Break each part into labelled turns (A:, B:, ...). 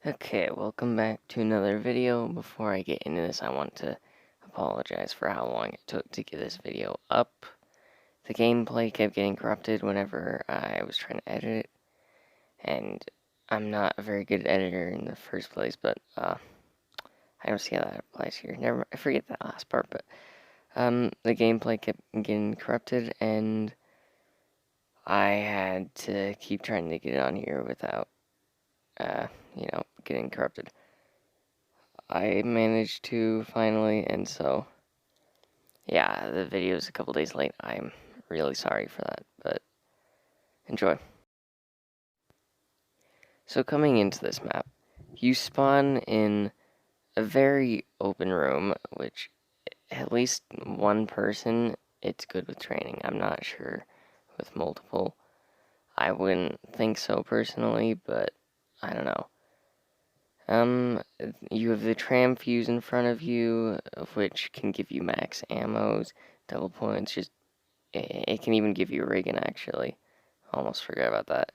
A: Okay, welcome back to another video. Before I get into this, I want to apologize for how long it took to get this video up. The gameplay kept getting corrupted whenever I was trying to edit it, and I'm not a very good editor in the first place, but I don't see how that applies here. I forget that last part, but the gameplay kept getting corrupted, and I had to keep trying to get it on here without, getting corrupted. I managed to finally, and so, yeah, the video is a couple days late. I'm really sorry for that, but enjoy. So coming into this map, you spawn in a very open room, which at least one person, it's good with training. I'm not sure with multiple. I wouldn't think so personally, but I don't know. You have the tram fuse in front of you, which can give you max ammos, double points, it can even give you a rig gun, actually. Almost forgot about that.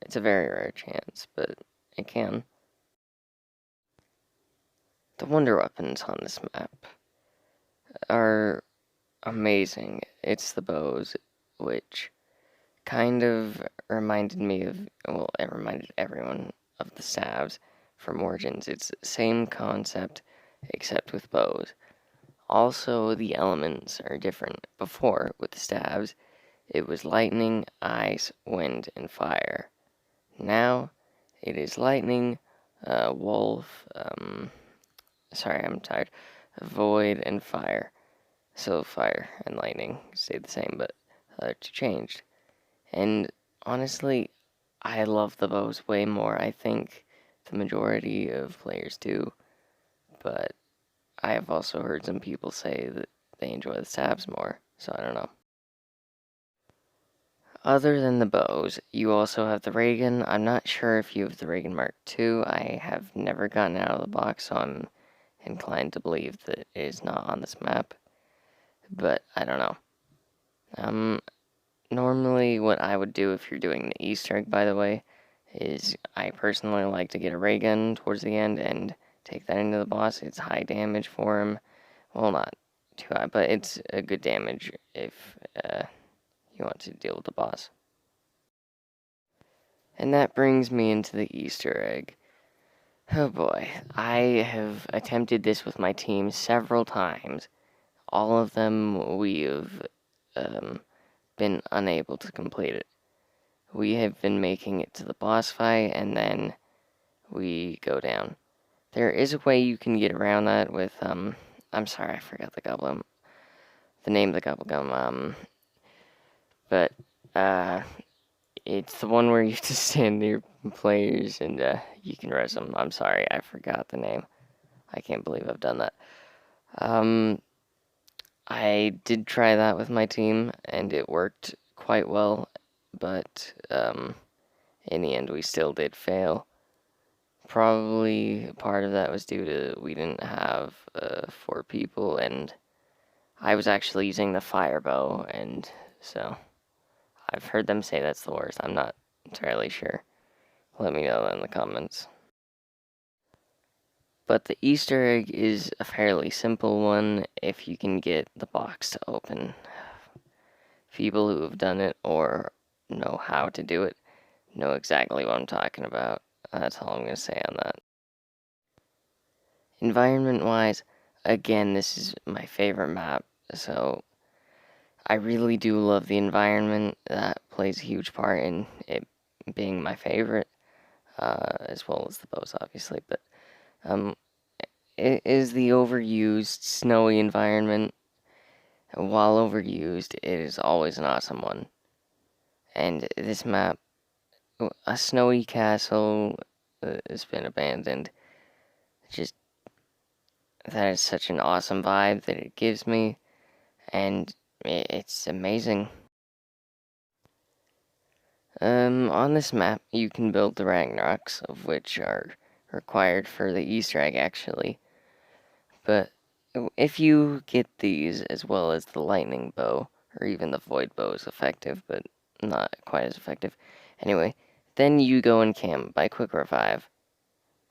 A: It's a very rare chance, but it can. The wonder weapons on this map are amazing. It's the bows, which kind of reminded me of, well, it reminded everyone of the stabs from Origins. It's the same concept, except with bows. Also, the elements are different. Before, with the stabs, it was lightning, ice, wind, and fire. Now, it is lightning, wolf, sorry, I'm tired, void, and fire. So fire and lightning stay the same, but changed. And honestly, I love the bows way more. I think the majority of players do, but I have also heard some people say that they enjoy the stabs more, so I don't know. Other than the bows, you also have the ray gun. I'm not sure if you have the ray gun Mark II. I have never gotten out of the box, so I'm inclined to believe that it is not on this map. But I don't know. Normally what I would do if you're doing the Easter egg, by the way, is I personally like to get a ray gun towards the end and take that into the boss. It's high damage for him. Well, not too high, but it's a good damage if you want to deal with the boss. And that brings me into the Easter egg. Oh boy, I have attempted this with my team several times. All of them we have been unable to complete it. We have been making it to the boss fight, and then we go down. There is a way you can get around that with, I'm sorry, I forgot the name of the gum, but, it's the one where you just stand near players and, you can res them. I'm sorry, I forgot the name. I can't believe I've done that. I did try that with my team, and it worked quite well, but, in the end we still did fail. Probably part of that was due to we didn't have 4 people, and I was actually using the fire bow, and so I've heard them say that's the worst. I'm not entirely sure. Let me know in the comments. But the Easter egg is a fairly simple one if you can get the box to open. People who have done it or know how to do it know exactly what I'm talking about. That's all I'm going to say on that. Environment-wise, again, this is my favorite map, so I really do love the environment. That plays a huge part in it being my favorite, as well as the bows, obviously, but it is the overused, snowy environment. While overused, it is always an awesome one. And this map, a snowy castle has been abandoned. Just, that is such an awesome vibe that it gives me, and it's amazing. On this map, you can build the Ragnaroks, of which are required for the Easter egg, actually. But if you get these, as well as the lightning bow, or even the void bow is effective, but not quite as effective. Anyway, then you go and camp by quick revive.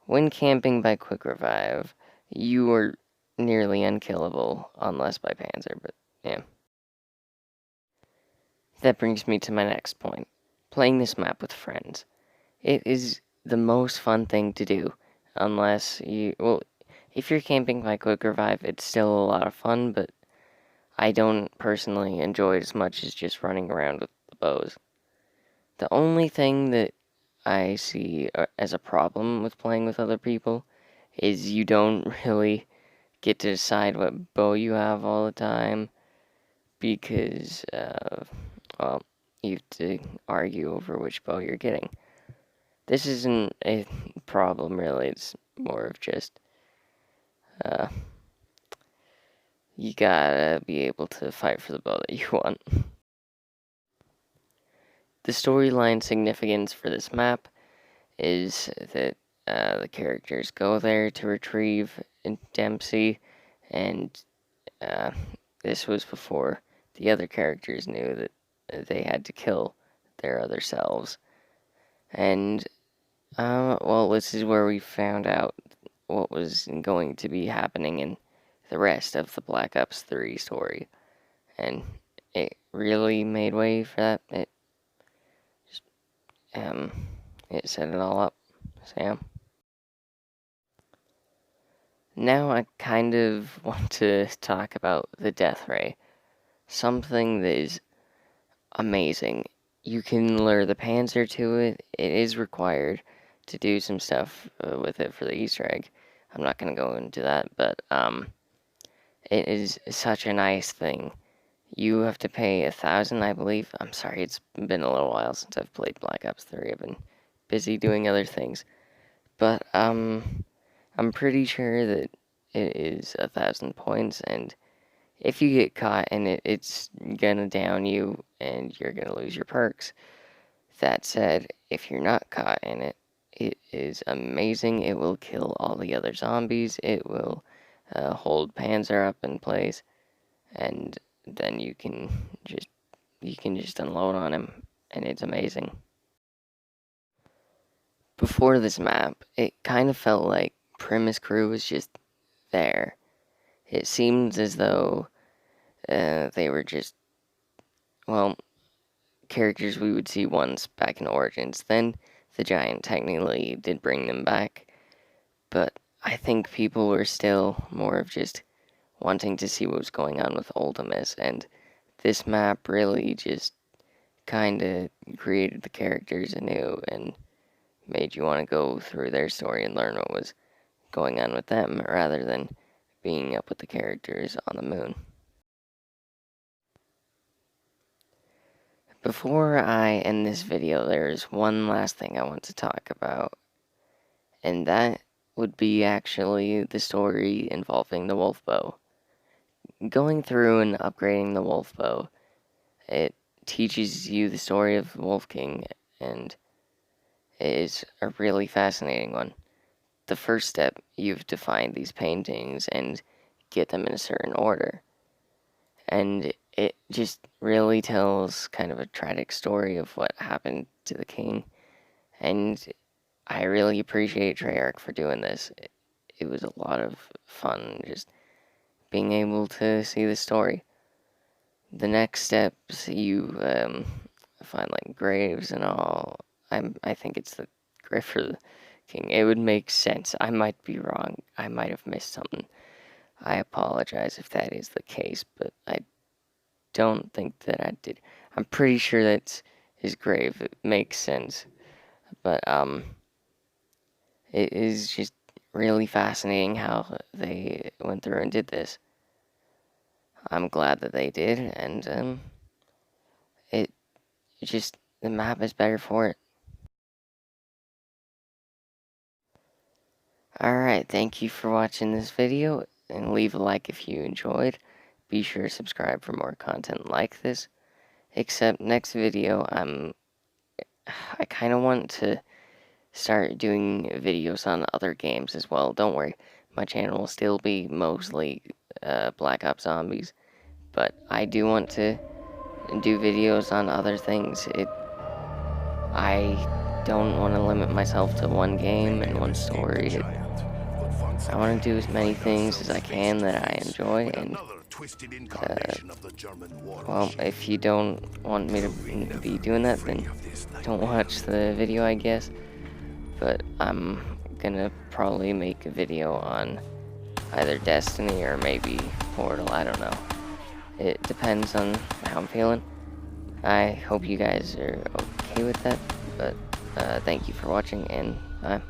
A: when camping by Quick Revive, you are nearly unkillable, unless by Panzer, but yeah. That brings me to my next point. Playing this map with friends. It is the most fun thing to do, unless you, well, if you're camping by Quick Revive, it's still a lot of fun, but I don't personally enjoy it as much as just running around with the bows. The only thing that I see as a problem with playing with other people is you don't really get to decide what bow you have all the time because, well, you have to argue over which bow you're getting. This isn't a problem, really. It's more of just, you gotta be able to fight for the bow that you want. The storyline significance for this map is that the characters go there to retrieve Dempsey, and this was before the other characters knew that they had to kill their other selves. And, well, this is where we found out what was going to be happening in the rest of the Black Ops 3 story. And it really made way for that. It set it all up. So, yeah. Now I kind of want to talk about the death ray. Something that is amazing. You can lure the Panzer to it. It is required to do some stuff with it for the Easter egg. I'm not going to go into that, but it is such a nice thing. You have to pay 1,000, I believe. I'm sorry, it's been a little while since I've played Black Ops 3. I've been busy doing other things. But I'm pretty sure that it is 1,000 points, and if you get caught in it, it's gonna down you, and you're gonna lose your perks. That said, if you're not caught in it, it is amazing. It will kill all the other zombies. It will hold Panzer up in place, and then you can just unload on him, and it's amazing. Before this map, it kind of felt like Primus Crew was just there. It seemed as though they were just, well, characters we would see once back in Origins. Then the Giant technically did bring them back, but I think people were still more of just wanting to see what was going on with Ultimus, and this map really just kind of created the characters anew and made you want to go through their story and learn what was going on with them rather than being up with the characters on the moon. Before I end this video, there's one last thing I want to talk about, and that would be actually the story involving the wolf bow. Going through and upgrading the wolf bow, it teaches you the story of Wolf King, and it is a really fascinating one. The first step, you've to find these paintings and get them in a certain order. And it just really tells kind of a tragic story of what happened to the king. And I really appreciate Treyarch for doing this. It was a lot of fun just being able to see the story. The next steps, you find like graves and all. I think it's the grave for the king. It would make sense. I might be wrong. I might have missed something. I apologize if that is the case, but I don't think that I did. I'm pretty sure that's his grave. It makes sense. But it is just really fascinating how they went through and did this. I'm glad that they did, and it just, the map is better for it. Alright, thank you for watching this video, and leave a like if you enjoyed. Be sure to subscribe for more content like this. Except next video, I kind of want to start doing videos on other games as well. Don't worry, my channel will still be mostly Black Ops Zombies, but I do want to do videos on other things. I don't want to limit myself to one game and one story. I want to do as many things as I can that I enjoy, and well, if you don't want me to be doing that, then don't watch the video, I guess. But I'm gonna probably make a video on either Destiny or maybe Portal, I don't know. It depends on how I'm feeling. I hope you guys are okay with that, but thank you for watching, and bye.